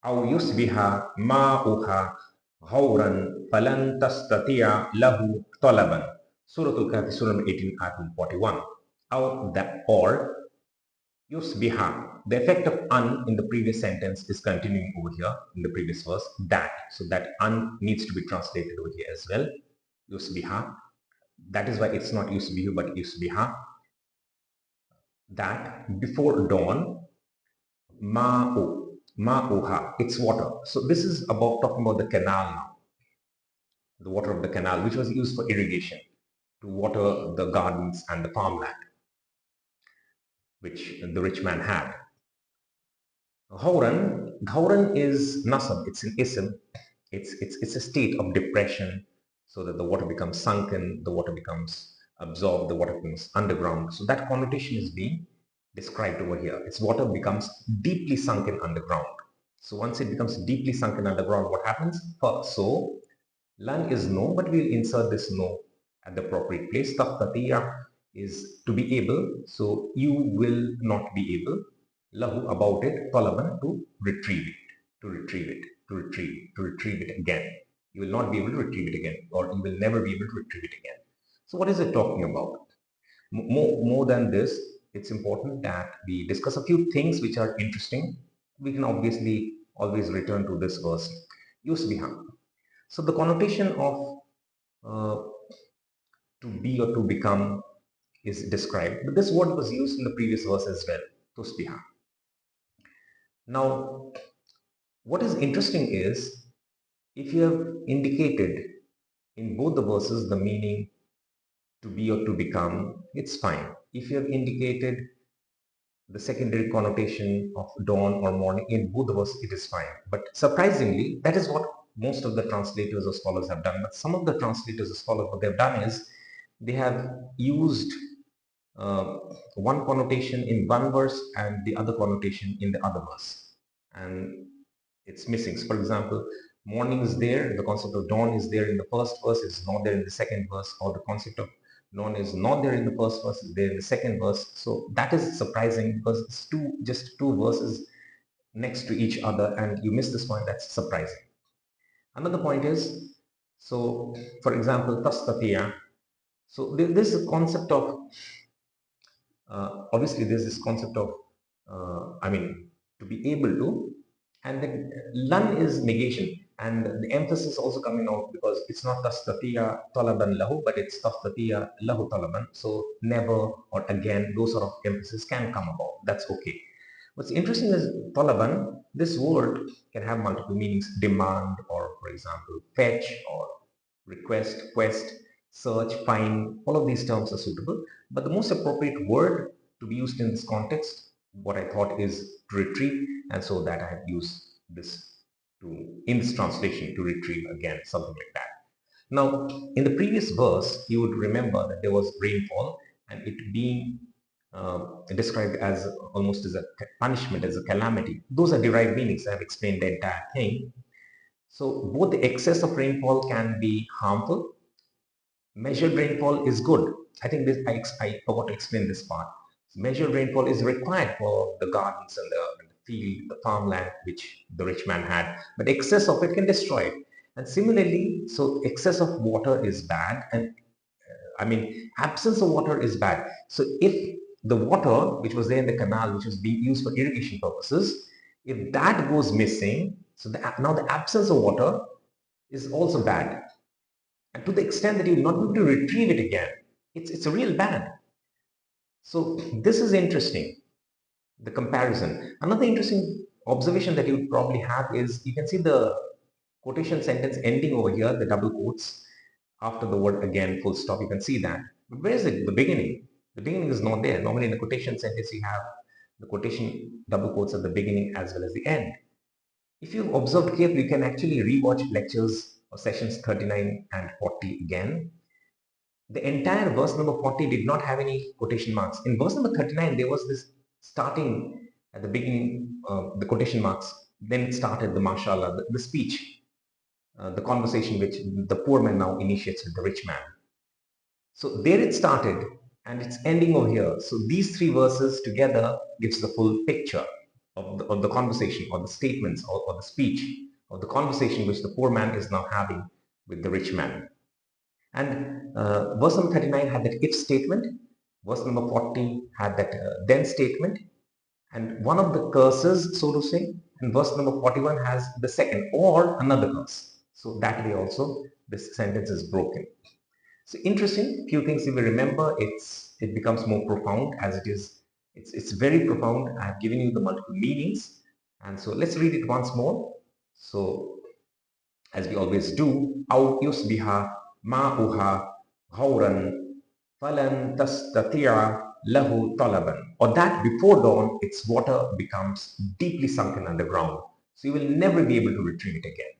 أو يصبح ماؤها غورا فلن تستطيع له طلبا. Surah-Al-Kahfi, Surah number 18, Ayat 41. Or yusbiha. The effect of an in the previous sentence is continuing over here in the previous verse. That. So that an needs to be translated over here as well. Yusbiha. That is why it's not yusbihu but yusbiha. That before dawn, ma'uha, it's water. So this is about talking about the canal now. The water of the canal, which was used for irrigation to water the gardens and the farmland, which the rich man had. Ghauran is nasab, it's an ism. It's a state of depression, so that the water becomes sunken, the water becomes absorbed, the water becomes underground. So that connotation is being described over here. Its water becomes deeply sunken underground. So once it becomes deeply sunken underground, what happens? So lan is no, but we'll insert this no at the appropriate place. Taqtatiya is to be able, so you will not be able, lahu about it, talaban to retrieve it, to retrieve it, to retrieve it again. You will not be able to retrieve it again, or you will never be able to retrieve it again. So what is it talking about? More than this, it's important that we discuss a few things which are interesting. We can obviously always return to this verse. Yusbiha. So the connotation of to be or to become is described, but this word was used in the previous verse as well, tusbiha. Now, what is interesting is, if you have indicated in both the verses the meaning to be or to become, it's fine. If you have indicated the secondary connotation of dawn or morning in both the verses, it is fine. But surprisingly, that is what most of the translators or scholars have done. But some of the translators or scholars, what they've done is, they have used one connotation in one verse and the other connotation in the other verse, and it's missing. So for example, morning is there, the concept of dawn is there in the first verse, it's not there in the second verse, or the concept of dawn is not there in the first verse, it's there in the second verse. So that is surprising, because it's just two verses next to each other and you miss this point. That's surprising. Another point is, so for example, tastatiya. So this is a concept of obviously there's this concept of to be able to, and then lan is negation, and the emphasis also coming out because it's not tastatiya talaban lahu, but it's tastatiya lahu talaban. So never or again, those sort of emphasis can come about. That's okay. What's interesting is talaban, this word can have multiple meanings: demand, or for example fetch, or request, quest, search, find. All of these terms are suitable, but the most appropriate word to be used in this context, what I thought, is to retrieve, and so that I have used this in this translation, to retrieve again, something like that. Now, in the previous verse, you would remember that there was rainfall, and it being described as almost as a punishment, as a calamity. Those are derived meanings. I have explained the entire thing. So both the excess of rainfall can be harmful. Measured rainfall is good. I think this I forgot to explain this part. Measured rainfall is required for the gardens and the field, the farmland which the rich man had, but excess of it can destroy it. And similarly, so excess of water is bad, and absence of water is bad. So if the water which was there in the canal, which was being used for irrigation purposes, if that goes missing, so now the absence of water is also bad. And to the extent that you will not be able to retrieve it again, it's a real bad. So this is interesting, the comparison. Another interesting observation that you would probably have is, you can see the quotation sentence ending over here, the double quotes after the word again, full stop. You can see that. But where is it? The beginning. The beginning is not there. Normally in the quotation sentence you have the quotation double quotes at the beginning as well as the end. If you've observed carefully, you can actually rewatch lectures or sessions 39 and 40 again. The entire verse number 40 did not have any quotation marks. In verse number 39, there was this starting at the beginning, the quotation marks. Then it started the mashallah, the speech, the conversation which the poor man now initiates with the rich man. So there it started, and it's ending over here. So these three verses together gives the full picture of the conversation or the statements or the speech or the conversation which the poor man is now having with the rich man. And verse number 39 had that if statement, verse number 40 had that then statement, and one of the curses, so to say, and verse number 41 has the second or another curse. So that way also this sentence is broken. So interesting, few things if we remember, it becomes more profound as it is. It's very profound. I have given you the multiple meanings, and so let's read it once more. So as we always do, أو يصبح ماؤها غورا فلن تستطيع له طلبا, or that before dawn its water becomes deeply sunken underground, so you will never be able to retrieve it again.